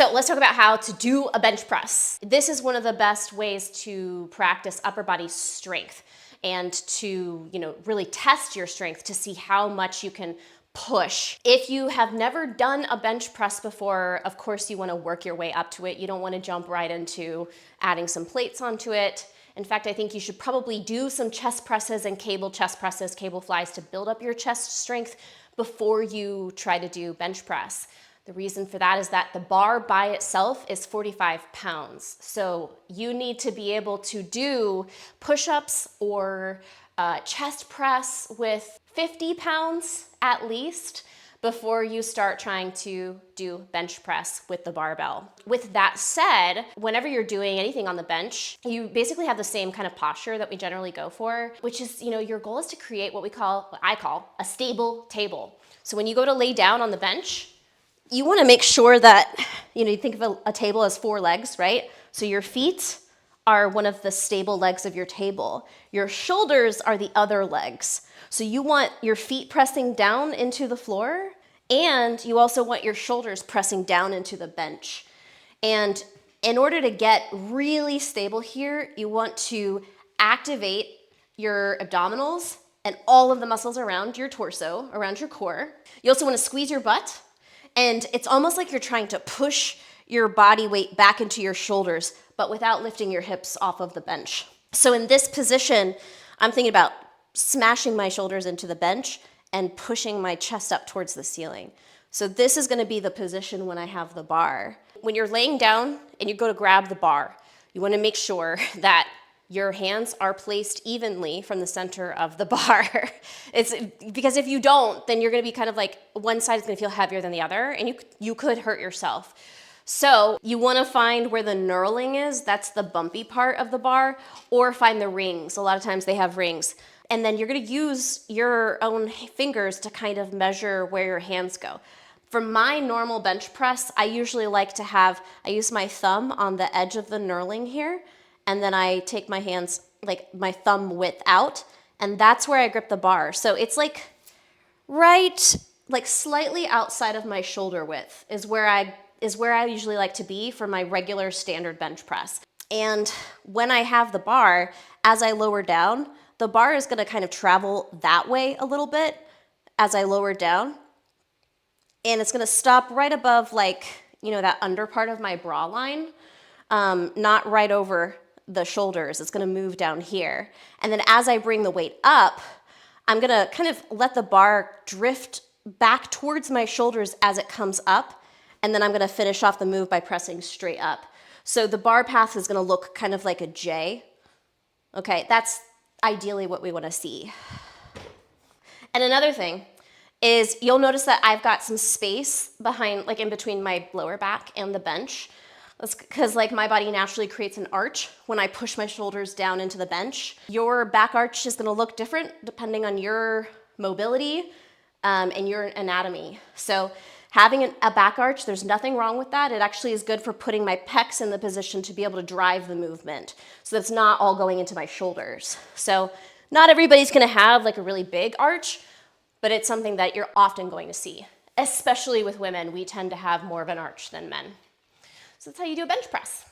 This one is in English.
So let's talk about how to do a bench press. This is one of the best ways to practice upper body strength and to, really test your strength to see how much you can push. If you have never done a bench press before, of course you want to work your way up to it. You don't want to jump right into adding some plates onto it. In fact, I think you should probably do some chest presses and cable chest presses, cable flies to build up your chest strength before you try to do bench press. The reason for that is that the bar by itself is 45 pounds. So you need to be able to do push-ups or chest press with 50 pounds at least before you start trying to do bench press with the barbell. With that said, whenever you're doing anything on the bench, you basically have the same kind of posture that we generally go for, which is, your goal is to create what I call a stable table. So when you go to lay down on the bench, you want to make sure that, you think of a table as 4 legs, right? So your feet are one of the stable legs of your table. Your shoulders are the other legs. So you want your feet pressing down into the floor, and you also want your shoulders pressing down into the bench. And in order to get really stable here, you want to activate your abdominals and all of the muscles around your torso, around your core. You also want to squeeze your butt, and it's almost like you're trying to push your body weight back into your shoulders, but without lifting your hips off of the bench. So in this position, I'm thinking about smashing my shoulders into the bench and pushing my chest up towards the ceiling. So this is going to be the position when I have the bar. When you're laying down and you go to grab the bar, you want to make sure that your hands are placed evenly from the center of the bar. It's because if you don't, then you're going to be kind of like one side is going to feel heavier than the other, and you could hurt yourself. So you want to find where the knurling is, that's the bumpy part of the bar, or find the rings. A lot of times they have rings. And then you're going to use your own fingers to kind of measure where your hands go. For my normal bench press, I usually like to I use my thumb on the edge of the knurling here, and then I take my hands, like my thumb width out, and that's where I grip the bar. So it's like slightly outside of my shoulder width is where I usually like to be for my regular standard bench press. And when I have the bar, as I lower down, the bar is going to kind of travel that way a little bit as I lower down. And it's going to stop right above that under part of my bra line, not right over the shoulders. It's going to move down here. And then as I bring the weight up, I'm going to kind of let the bar drift back towards my shoulders as it comes up. And then I'm going to finish off the move by pressing straight up. So the bar path is going to look kind of like a J. Okay, that's ideally what we want to see. And another thing is you'll notice that I've got some space behind, in between my lower back and the bench. That's because my body naturally creates an arch when I push my shoulders down into the bench. Your back arch is going to look different depending on your mobility and your anatomy. So having a back arch, there's nothing wrong with that. It actually is good for putting my pecs in the position to be able to drive the movement. So that's not all going into my shoulders. So not everybody's going to have a really big arch, but it's something that you're often going to see. Especially with women, we tend to have more of an arch than men. So that's how you do a bench press.